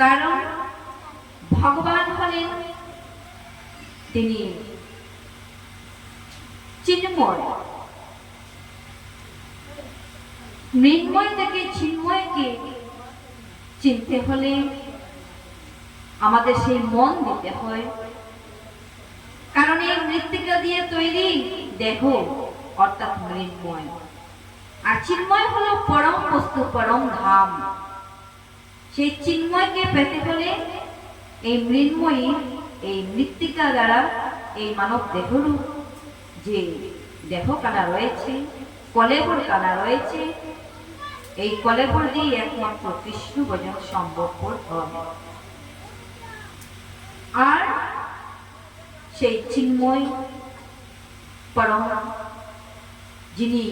কারণ ভগবান হলেন তিনি চিন্ময়। মৃন্ময় থেকে চিন্ময়কে চিনতে হলে আমাদের সেই মন দিতে হয়। কারণ এই মৃত্তিকা দিয়ে তৈরি দেহ অর্থাৎ মৃন্ময়, আর চিন্ময় হলো পরম বস্তু, পরম ধাম। সেই চিন্ময়কে পেতে হলে এই মৃন্ময়ী, এই মৃত্তিকা দ্বারা এই মানব দেহরূপ যে দেহ কানা রয়েছে, কলেবর কানা রয়েছে, এই কলেবর দিয়ে একমাত্র কৃষ্ণ ভজন সম্ভবপর হবে। আর সেই চিন্ময় পরম যিনি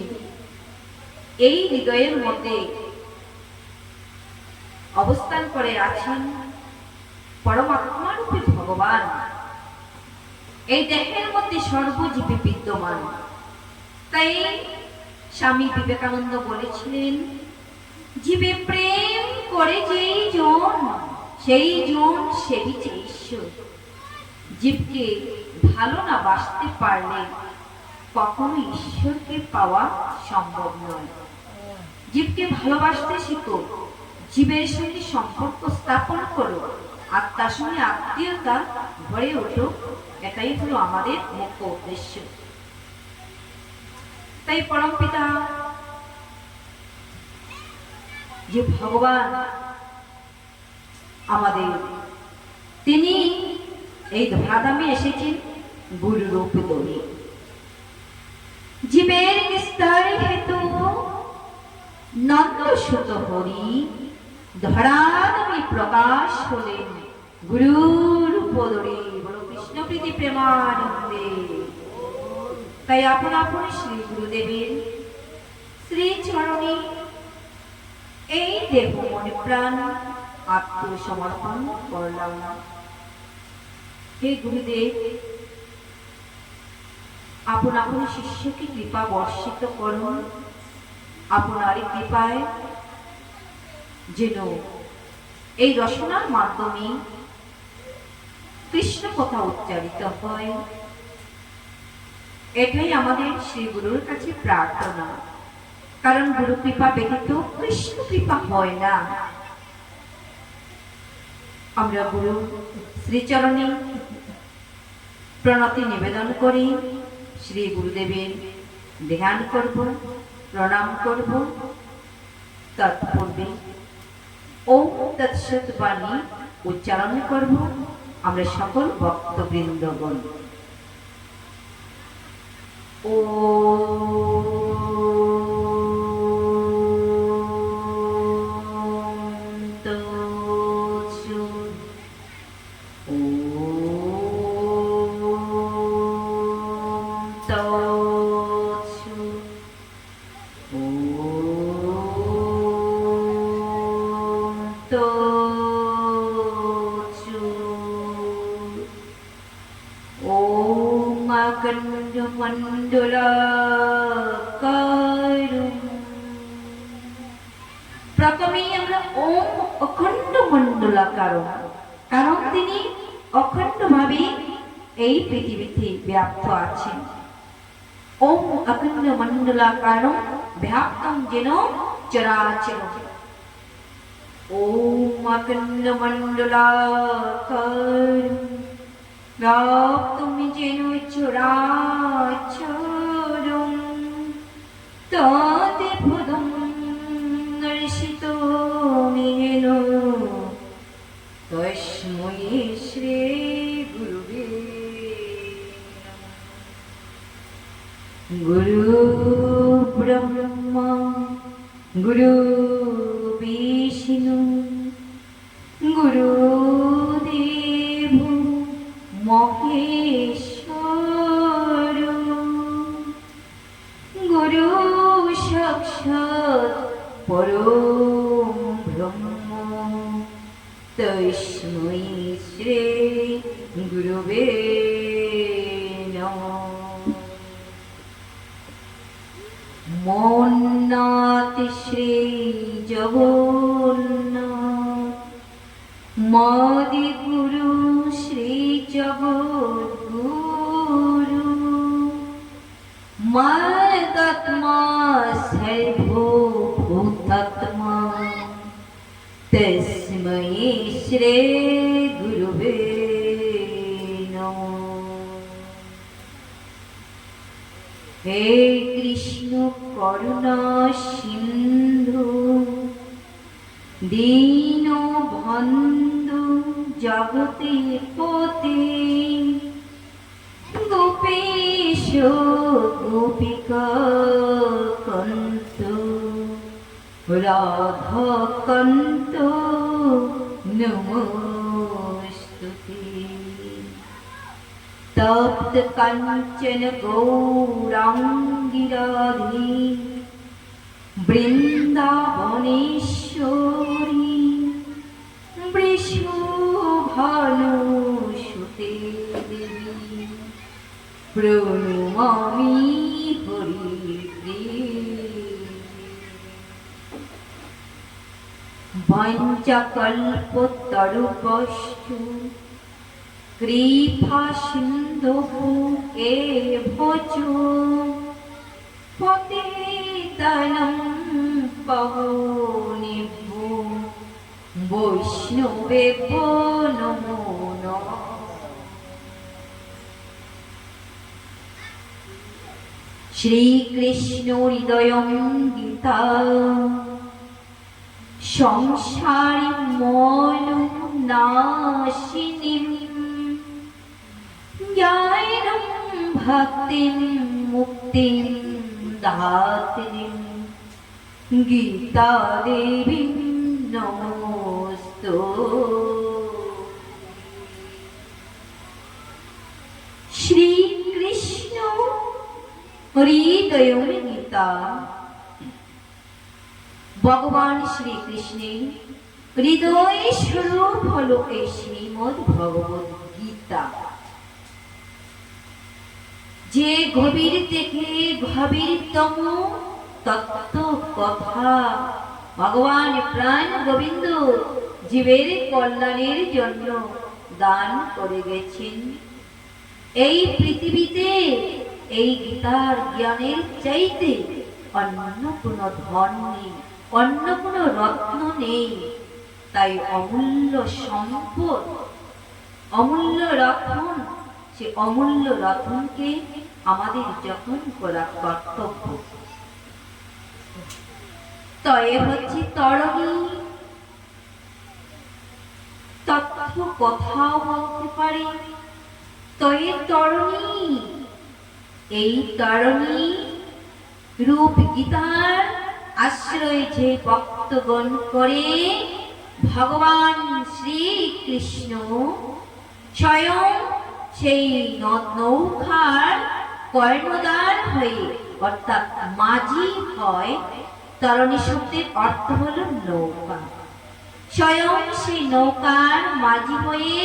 এই হৃদয়ের মধ্যে অবস্থান করে আছেন, পরমাত্মারূপী ভগবান এই দেহের মধ্যে সর্বজীবে বিদ্যমান। তাই স্বামী বিবেকানন্দ বলেছিলেন, জীবে প্রেম করে যেই জন সেই জন সেবিছে ঈশ্বর। জীবকে ভালো না বাসতে পারলে কখনো ঈশ্বরকে পাওয়া সম্ভব নয়। জীবকে ভালোবাসতে শিখো, জীবের সঙ্গে সম্পর্ক স্থাপন করো, আত্মার সঙ্গে আত্মীয়তা গড়ে ওঠো, এটাই হলো আমাদের মুখ্য উদ্দেশ্য। তাই পরমপিতা যে ভগবান আমাদের, তিনি এই ধরাধামে এসেছেন গুরু রূপ ধরে। জীবের নিস্তার হেতু নন্দ সুত হরি ধরাধামে প্রকাশ হলেন গুরু রূপ ধরে। বলো কৃষ্ণ প্রীতি প্রেমানন্দে। তাই আপন আপন শ্রী গুরুদেবের শ্রী চরণে এই দেহ মনে প্রাণ আত্মসমর্পণ করলাম। হে গুরুদেব, আপন আপন শিষ্যকে কৃপা বর্ষিত করুন। আপনার কৃপায় যেন এই রচনার মাধ্যমে কৃষ্ণ কথা উচ্চারিত হয়, এটাই আমাদের শ্রী গুরুর কাছে প্রার্থনা। কারণ গুরু কৃপা ব্যতীত কৃষ্ণ কৃপা হয় না। আমরা গুরু শ্রীচরণে প্রণতি নিবেদন করি, শ্রী গুরুদেবের ধ্যান করব, প্রণাম করব। তৎপূর্বে ওম তৎসৎ বাণী উচ্চারণ করব আমরা সকল ভক্তবৃন্দগণ। ও প্রথমেই আমরা ওম অখণ্ড মণ্ডলাকার, কারণ তিনি অখণ্ডভাবে এই পৃথিবীতে ব্যাপ্ত আছেন। ওম অখণ্ড মণ্ডলাকার ব্যাপ্তং যেন চরাচর। ওম অখণ্ড মণ্ডলাকার ব্যাপ্তং যেন চরাচর। তদ্ভুতং দর্শিতো মেন তস্मै শ্রী গুরুবে নমঃ। গুরু ব্রহ্মা গুরু বিষ্ণু গুরুদেব মহেশ্বর। গুরু সাক্ষাৎ পরম ব্রহ্ম তস্मै শ্রী গুরুবে নমঃ। মন্নাথ শ্রী জগন্নাথ মদি গুরু শ্রী জগদ্গুরু মদাত্মা সর্বভূতাত্মা তস্मै শ্রী গুরুবে নমঃ। হে কৃষ্ণ করুণা সিন্ধু দীনবন্ধু জগতে পতে গোপীশ গোপিকা কান্ত রাধাকান্ত নমস্তুতে। তপ্ত কাঞ্চন গৌরাঙ্গী রাধে বৃন্দাবনেশ্বরী বৃষভানুসুতে দেবী প্রণমামি হরিপ্রিয়ে। বাঞ্ছাকল্পতরুভ্যশ্চ কৃপা সিন্ধুঃ এব চ পতিতানাং পাবনেভ্যো বৈষ্ণবেভ্যো নমো নমঃ। শ্রীকৃষ্ণ হৃদয়ং গীতা সংসারী মলনাশিনীম জ্ঞানং ভক্তিম মুক্তিম দাত্রীম গীতা দেবীং নমস্তুতে। শ্রীকৃষ্ণ হৃদয়ং গীতা। ভগবান শ্রীকৃষ্ণের হৃদয় স্বরূপ হলো এই শ্রীমদ্ ভগবদ গীতা, যে গভীর থেকে গভীরতম তত্ত্ব কথা ভগবান প্রাণ গোবিন্দ জীবের কল্যাণের জন্য দান করে গেছেন। এই পৃথিবীতে এই গীতার জ্ঞানের চাইতে অন্য কোনো ধন নেই, অন্য কোনো রত্ন নেই। তাই অমূল্য সম্পদ, অমূল্য রত্ন, সে অমূল্য রত্নকে আমাদের যত্ন করা কর্তব্য। তয়ে হচ্ছে তরণী, তথ্য কথাও বলতে পারে। তয়ে তরণী, এই তরণী রূপ গীতার আশ্রয় যে ভক্তগণ করে, ভগবান শ্রীকৃষ্ণ স্বয়ং সেই নৌকার কর্ণধার হয়ে, অর্থাৎ মাঝি হয়। তরণী শব্দের অর্থ হলো নৌকা। স্বয়ং সেই নৌকার মাঝি হয়ে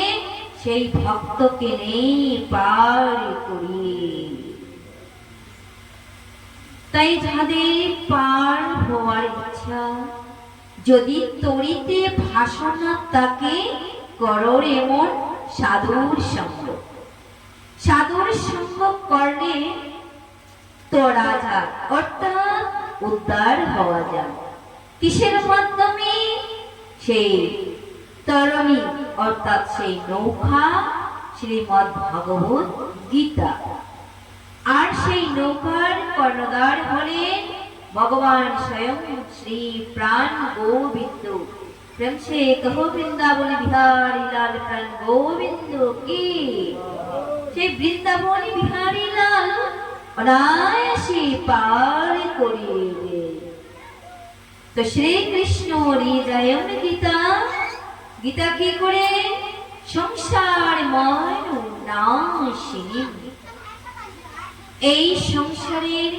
সেই ভক্তকে নিয়ে পার করিয়ে। তাই যাদের পার হওয়ার ইচ্ছা, যদি তরিতে ভাসনা তাকে করো এমন সাধুর সঙ্গ। সাধুর সঙ্গ করলে তোরা যায়, অর্থাৎ উদ্ধার হওয়া যায়। কিসের মাধ্যমে? সেই তরণী অর্থাৎ সেই নৌকা শ্রীমদ্ ভগবত গীতা। আর সেই নৌকার কর্ণধার হলেন ভগবান স্বয়ং শ্রী প্রাণ গোবিন্দ। প্রেম সে কহো বৃন্দাবন বিহারী লাল প্রাণ গোবিন্দ কি। সেই বৃন্দাবনী বিহারী লাল অনায়াসে পার করিয়ে দেন। তো শ্রীকৃষ্ণ হৃদয়ং গীতা। গীতা কি করে? সংসার ময়ূনাশিনী, এই সংসারের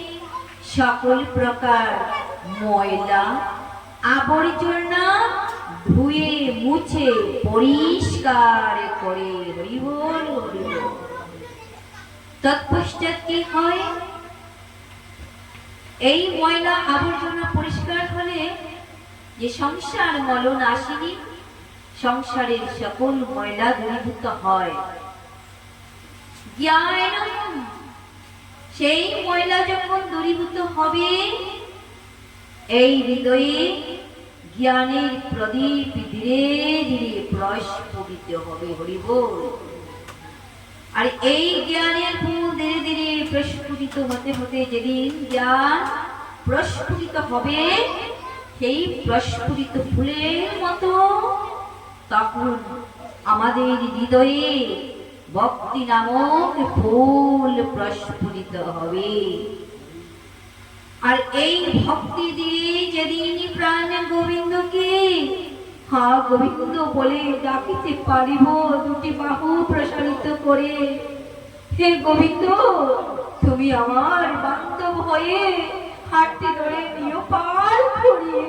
সকল প্রকার ময়লা আবর্জনা ধুয়ে মুছে পরিষ্কার করে। হরি বল হরি বল। তৎপশ্চাৎ কি হয়? এই ময়লা আবর্জনা পরিষ্কার হলে যে সংসার মলনাশিনী, সংসারের সকল ময়লা দূরীভূত হয়। জ্ঞান, সেই ময়লা যখন দূরীভূত হবে, এই হৃদয়ে জ্ঞানের প্রদীপ ধীরে ধীরে প্রস্ফুটিত হবে। হরি বল। আর এই জ্ঞানের ফুল ধীরে ধীরে প্রস্ফুটিত হতে হতে যেদিন জ্ঞান প্রস্ফুটিত হবে, সেই প্রস্ফুটিত ফুলের মতো তখন আমাদের হৃদয়ে ভক্তি নামক ফুল প্রস্ফুটিত হবে। আর এই ভক্তি দিয়ে যেদিন প্রাণ গোবিন্দকে হা গোবিন্দ বলে ডাকিতে পারিব দুটি বাহু প্রসারিত করে, হে গোবিন্দ তুমি আমার বান্ধব হয়ে হাঁটতে ধরে নিও পার করিয়ে,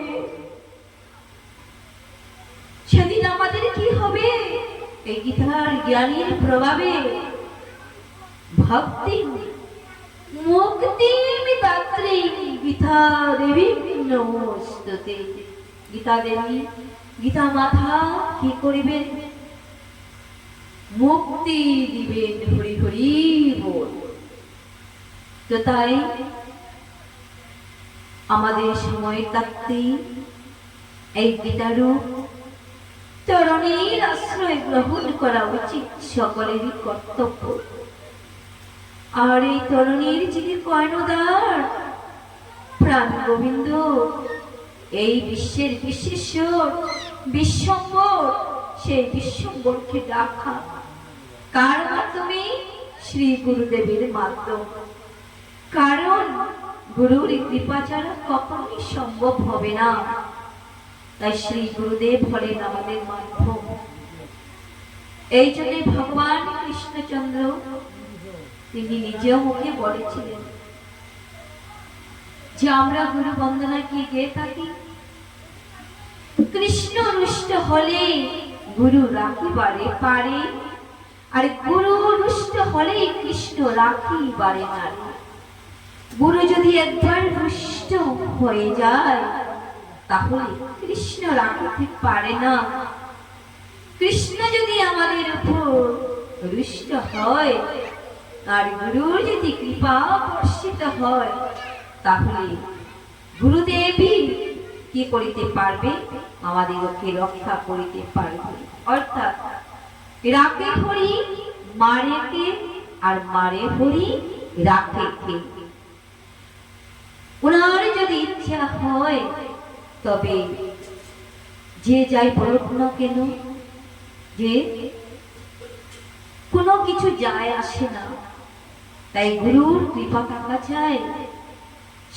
সেদিন আমাদের কি হবে? এই গীতার জ্ঞানের প্রভাবে ভক্তি মুক্তি দাত্রী গীতা দেবী নমস্তুতে। গীতা দেবী, গীতা মাতা কি করিবেন? মুক্তি দিবেন। হরি হরি বল। তো তাই আমাদের সময় থাকতে এই গীতারূপ তরুণীর আশ্রয় গ্রহণ করা উচিত, সকলেরই কর্তব্য। আর এই তরুণীর যিনি কর্ণধার প্রাণ গোবিন্দ, এই বিশ্বের বিশেশ্বর বিশ্বম্বর, সেই বিশ্বম্বরকে ডাকা কার মাধ্যমে? শ্রী গুরুদেবের মাধ্যম। কারণ গুরুর কৃপা ছাড়া কখনোই সম্ভব হবে না। তাই শ্রী গুরুদেব হলেন আমাদের মাধ্যম। এই জন্য ভগবান কৃষ্ণচন্দ্র তিনি নিজেও মুখে বলেছিলেন যে আমরা গুরু বন্দনা কি গেয়ে থাকি, কৃষ্ণ রুষ্ট হলে গুরু রাখিবারে পারে, আর গুরু রুষ্ট হলে কৃষ্ণ রাখিবারে নারে। গুরু যদি একবার রুষ্ট হয়ে যায় তাহলে কৃষ্ণ রাখতে পারে না। কৃষ্ণ যদি আমাদের উপর রুষ্ট হয় আর গুরুর যদি কৃপা বর্ষিত হয়, তাহলে গুরুদেবই কি করিতে পারবে? আমাদেরকে রক্ষা করিতে পারবে। অর্থাৎ রাখে হরি মারে কে, আর মারে হরি রাখে কে। ওনার যদি ইচ্ছা হয় তবে যে যাই বলুক না কেন, যে কোনো কিছু যায় আসে না। তাই গুরুর কৃপা থাকা চাই।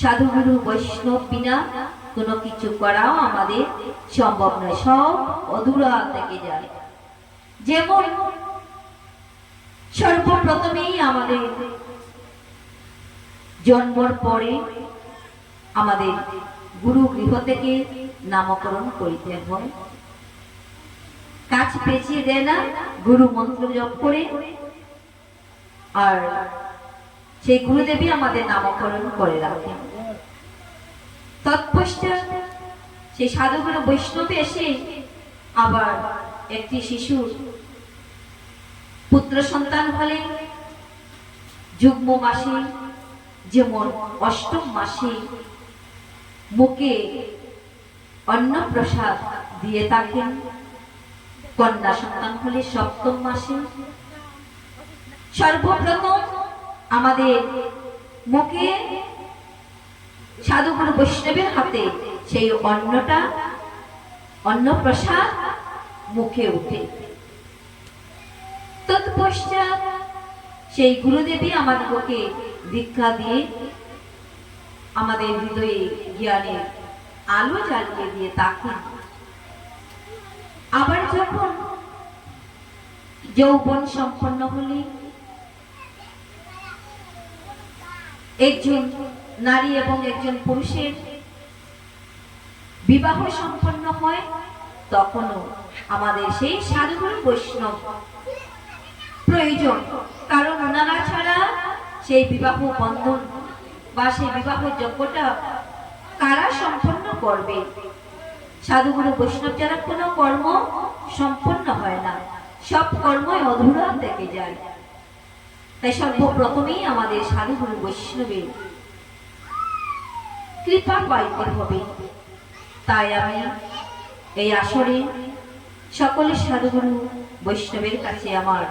সাধু গুরু বৈষ্ণব বিনা কোনো কিছু করাও আমাদের সম্ভব নয়, সব অধুরা থেকে যায়। যেমন সর্বপ্রথমেই আমাদের জন্মর পরে আমাদের গুরু গৃহ থেকে নামকরণ করিতে হয়। কাজ পেঁচিয়ে দেয় না, গুরু মন্ত্র জপ করে, আর সেই গুরুদেবী আমাদের নামকরণ করে রাখেন। তৎপশ্চাৎ সেই সাধুগুরু বৈষ্ণবে এসে আবার একটি শিশুর পুত্র সন্তান হলে যুগ্ম মাসে, যেমন অষ্টম মাসে মুখে অন্নপ্রসাদ দিয়ে থাকেন, কন্যা সন্তান হলে সপ্তম মাসে। সর্বপ্রথম আমাদের মুখে সাধুগুরু বৈষ্ণবের হাতে সেই অন্নপ্রসাদ মুখে উঠে। তৎপশ্চাৎ সেই গুরুদেবী আমাদেরকে দীক্ষা দিয়ে আমাদের হৃদয়ে জ্ঞানের আলো জ্বালিয়ে দিয়ে থাকেন। আবার যখন যৌবন সম্পন্ন হলে একজন নারী এবং একজন পুরুষের বিবাহ সম্পন্ন হয়, তখনও আমাদের সেই সাধুগুরু বৈষ্ণব প্রয়োজন। কারণ ওনারা ছাড়া সেই বিবাহ বন্ধন বা সেই বিবাহ যজ্ঞটা কারা সম্পন্ন করবে? সাধুগুরু বৈষ্ণব যারা কোনো কর্ম সম্পন্ন হয় না, সব কর্মই অধুরা থেকে যায়। তাই সর্বপ্রথমেই আমাদের সাধুগুরু বৈষ্ণবের কৃপা পাইতে হবে। তাই আমি এই আসরে সকলের সাধুগুরু বৈষ্ণবের কাছে আমার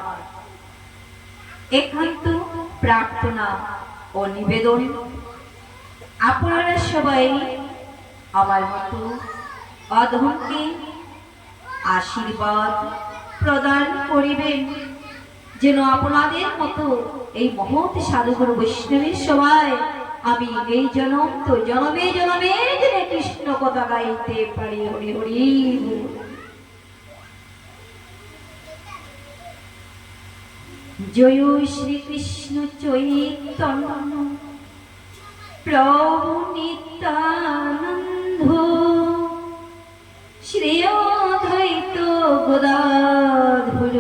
একান্ত প্রার্থনা ও নিবেদন, আপনারা সবাই আমার মতো অধমকে আশীর্বাদ প্রদান করিবেন, যেন আপনাদের মতো এই মহৎ সাধুগুরু বৈষ্ণবের সবাই আমি এই জনম তো জনমে জনমে যেন কৃষ্ণ কথা গাইতে পারি। হরি হরি। জয় শ্রীকৃষ্ণ চৈতন্য প্রভু নিত্যানন্দ শ্রী অদ্বৈত গদাধর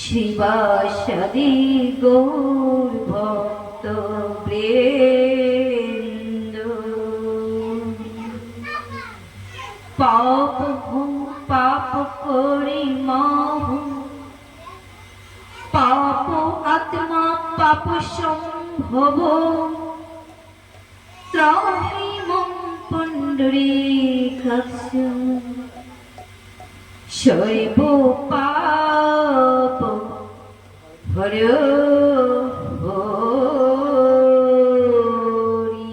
শ্রীবাসাদি গৌর ভক্ত বৃন্দ। পাপ করে মাহু পাপ আত্মা পাপ সম্ভব ত্রাহিমং পুণ্ডরীকাক্ষ শৈব পাপ হরো হরি।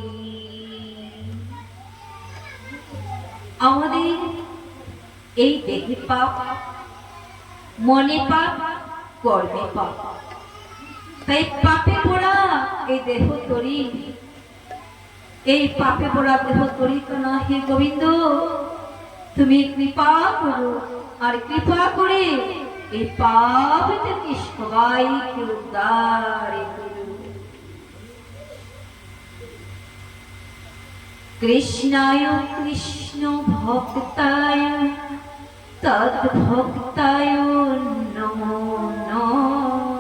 আমাদের এই দেহে পাপ, মনে পাপ, কর্মে পাপ, তাই পাপে পোড়া এই দেহ তরি, এই পাপে পোড়া দেহ তরি না। হে গোবিন্দ, তুমি কৃপা করো, আর কৃপা করে এই পাপ থেকে সবাইকে উদ্ধার করো। কৃষ্ণায় কৃষ্ণ ভক্তায় তদ্ভক্তায় নমো নমঃ।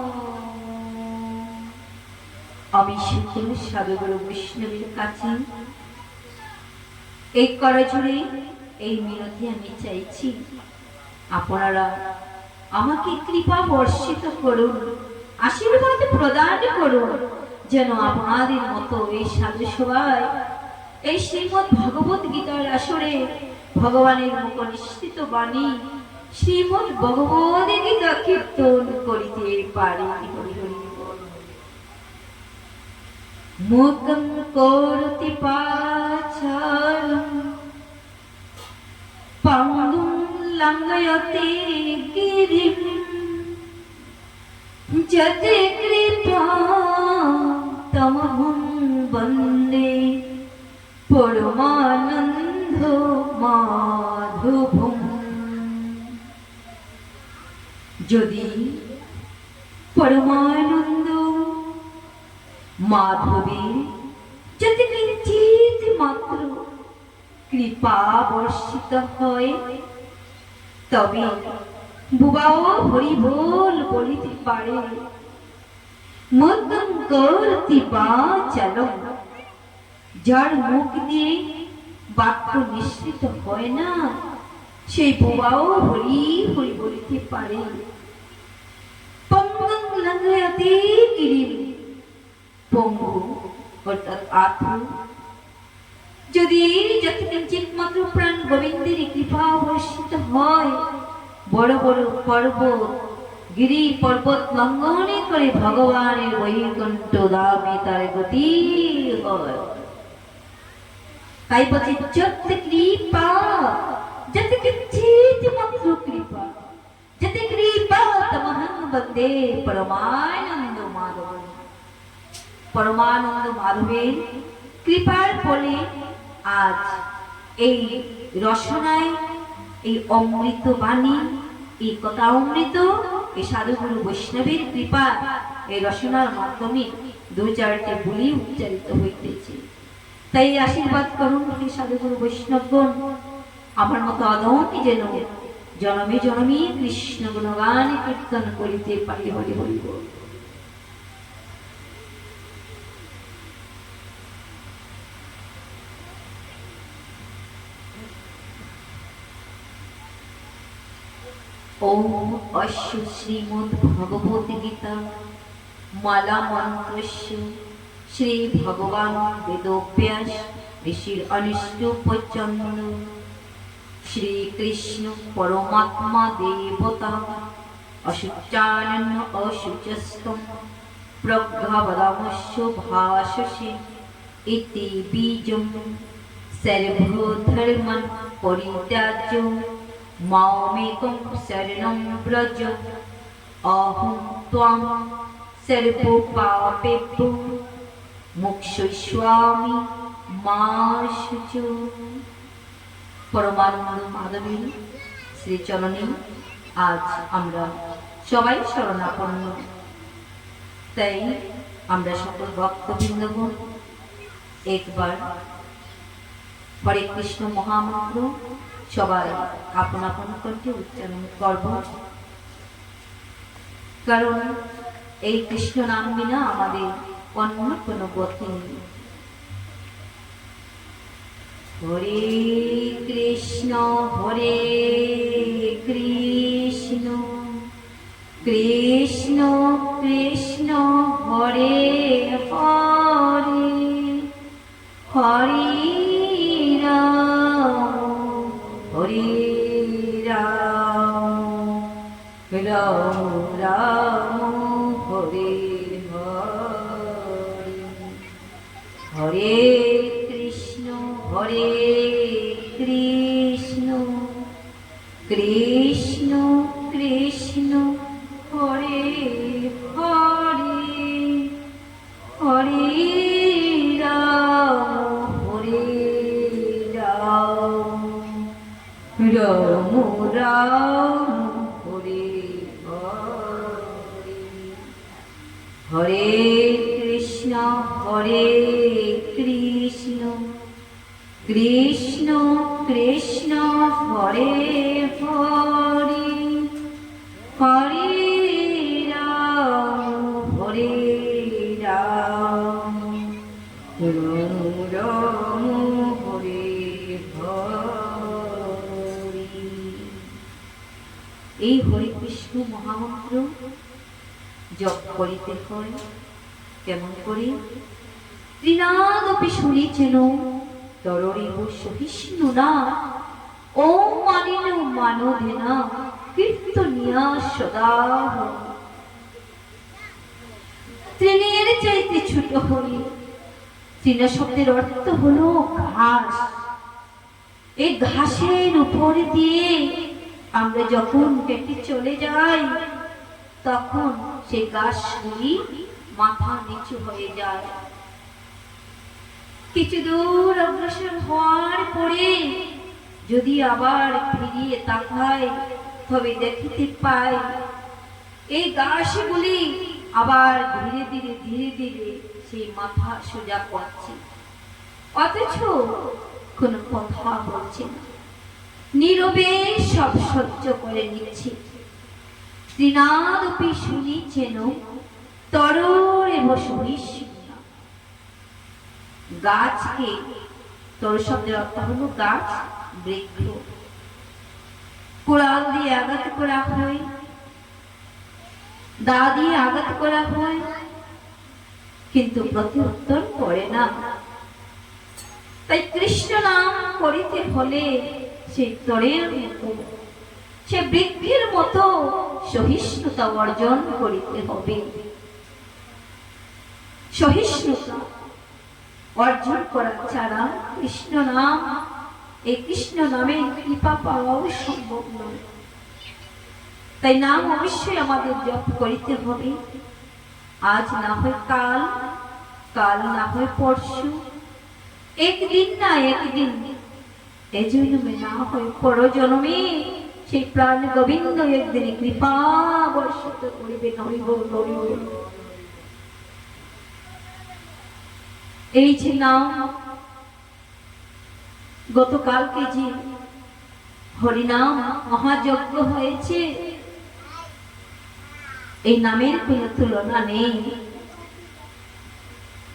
আমি সকল সাধুগুরু বৈষ্ণবের কাছে এই করজোড়ে এই মিনতি আমি চাইছি, আপনারা আমাকে কৃপা বর্ষিত করুন, আশীর্বাদ প্রদান করুন, যেন আপনাদের মতো এই সাধু সবাই এই শ্রীমদ্ ভগবত গীতার আসরে ভগবানের মুখ নিঃসৃত বাণী শ্রীমদ্ ভগবদ গীতা কীর্তন করিতে পারি। হরি হরি। মুখং করতি পাচারং পঙ্গুং লঙ্ঘয়তে গিরিম যতে কৃপা তমহং বন্দে পরমানন্দ মাধবম। যদি পরমানন্দ মাধবের যদি কিঞ্চিত মাত্র কৃপা বর্ষিত হয়, তবে বুবাও হরি বল বলিতে পারে। মুখং করতি বাচালং, যার মুখ দিয়ে বাক্য নিঃসৃত হয় না, সেই বুবাও হরি হরি বলিতে পারে। পঙ্গুং লঙ্ঘয়তে গিরিম, পঙ্গু অর্থাৎ আত্মা, যদি যত কিঞ্চিত মাত্র প্রাণ গোবিন্দের কৃপা বর্ষিত হয়, বড় বড় পর্বত গিরি পর্বত লঙ্ঘনে করে ভগবানের বৈকুণ্ঠ ধামে তার গতি হয়। তাই বলছে যত কৃপা, যত কিঞ্চিত মাত্র কৃপা, যত কৃপা তমহং বন্দে পরমানন্দ মাধব। পরমানন্দ মাধবের কৃপার ফলে আজ এই রসনায় এই অমৃত বাণী, এই কথা অমৃত, এই সাধুগুরু বৈষ্ণবের কৃপা এই রসনার মাধ্যমে দু চারটে বুলি উচ্চারিত হইতেছে। তাই আশীর্বাদ করুন হে সাধুগুরু বৈষ্ণবগণ, আমার মতো অধমকে যেন জনমে জনমে কৃষ্ণ গুণগান কীর্তন করিতে পারি। হরি হরি বল। ओम अस्य श्रीमद्भगवद्गीता माला मंत्रस्य श्री भगवान वेदव्यास ऋषिर अनुष्टुपचंद श्री कृष्ण परमात्मा देवता अशुचानन अशुचस्तम प्रज्ञावदामस्य भाषसे इति बीजं सर्वधर्मं परित्याज्य मामेकं शरणं व्रज अहं त्वां सर्वपापेभ्यो मोक्षयिष्यामि मा शुचो। परमानंद माधबীর শ্রীচরণে আজ আমরা সবাই শরণাপন্ন। তাই আমরা সকল ভক্তবৃন্দগণ একবার হরে কৃষ্ণ মহামন্ত্র সবাই আপন আপন কণ্ঠে উচ্চারণ করব, কারণ এই কৃষ্ণ নাম বিনা আমাদের অন্য কোনো গতি নেই। হরে কৃষ্ণ কৃষ্ণ কৃষ্ণ হরে হরে হরে রাম রাম রাম হরে হরে হরে কৃষ্ণ কৃষ্ণ কৃষ্ণ হরে হরে হরে রাম রাম রাম হরে হরে হরে কৃষ্ণ কৃষ্ণ কৃষ্ণ হরে হরে হরে রাম রাম রাম হরে হরে। এই হরে কৃষ্ণ মহামন্ত্র জপ করিতে হয় কেমন করে? ত্রিনাদপি শুনিছেন তররিব সহিষ্ণু না ও মানিল মানধেনা কীর্তনিয়া সদা। তৃণের চাইতে ছোট হই। তৃণ শব্দের অর্থ হলো ঘাস। এই ঘাসের উপরে দিয়ে আমরা যখন হেঁটে চলে যাই তখন সেই ঘাসগুলি মাথা নিচু হয়ে যায়। কিছু দূর অগ্রসর হওয়ার পরে যদি আবার ফিরিয়ে তাকাই তবে দেখিতে পাই এই ঘাসগুলি আবার ধীরে ধীরে ধীরে ধীরে সেই মাথা সোজা করছে, অথচ কোনো কথা বলছে না, নীরবে সব সহ্য করে নিচ্ছে। তৃণাদপি শুনিছেন তররেব সহিষ্ণু। গাছকে, তর শব্দের অর্থ হলো গাছ, বৃক্ষ। কোড়াল দিয়ে আঘাত করা হয়, দা দিয়ে আঘাত করা হয়, কিন্তু প্রত্যুত্তর করে না। তাই কৃষ্ণ নাম করিতে হলে সেই তরের মতো, সে বৃক্ষের মতো সহিষ্ণুতা অর্জন করিতে হবে। সহিষ্ণুতা অর্জন করা ছাড়া কৃষ্ণ নাম, এই কৃষ্ণ নামে কৃপা পাওয়াও সম্ভব নয়। তাই নাম অবশ্যই আমাদের জপ করিতে হবে। আজ না হয় কাল, কাল না হয় পরশু, একদিন না একদিন, এ জন্মে না হয় পরজন্মে সেই প্রাণ গোবিন্দ একদিন কৃপা বর্ষিত করিবেন। হরিব হরিব। এই যে নাম, গতকালকে যে হরিনাম মহাযজ্ঞ হয়েছে, এই নামের কোনো তুলনা নেই।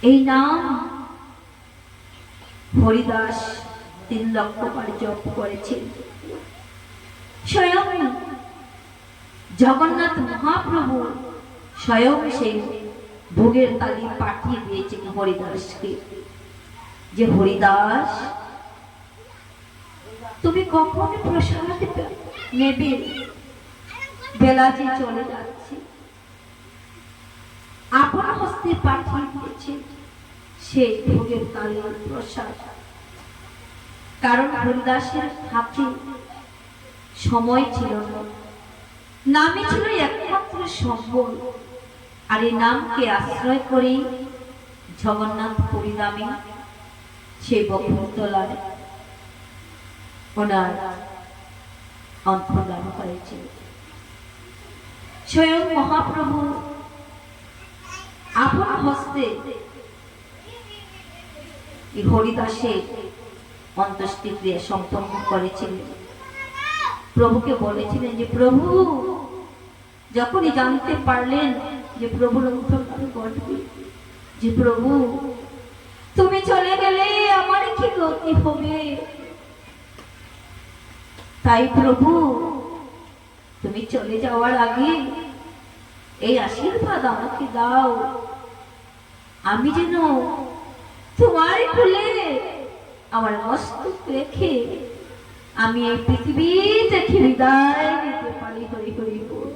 এই নাম হরিদাস 3 লক্ষ বার জপ করেছেন। স্বয়ং জগন্নাথ মহাপ্রভু স্বয়ং সেই ভোগের তালি পাঠিয়ে দিয়েছেন হরিদাসকে, যে হরিদাস তুমি কখন প্রসাদ নেবে, বেলা যে চলে যাচ্ছে। আপন হস্তে পাঠিয়ে দিয়েছে সেই ভোগের তালের প্রসাদ। কারণ হরিদাসের হাতে সময় ছিল না, নামই ছিল একমাত্র সম্বল। আর এই নামকে আশ্রয় করে জগন্নাথ পরিধামে সেই বকুলতলায় ওনার অন্তর্দান হয়েছে। স্বয়ং মহাপ্রভু আপন হস্তে হরিদাসের অন্ত্যেষ্টিক্রিয়া সম্পন্ন করেছিলেন। প্রভুকে বলেছিলেন যে প্রভু, যখনই জানতে পারলেন যে প্রভুর অন্তর্ধান ঘটবে, যে প্রভু তুমি চলে গেলে আমার কি গতি হবে, তাই প্রভু তুমি চলে যাওয়ার আগে এই আশীর্বাদ আমাকে দাও, আমি যেন তোমার কোলে আমার মস্তক রেখে আমি এই পৃথিবী থেকে বিদায় নিতে পারি। হরি হরি বল।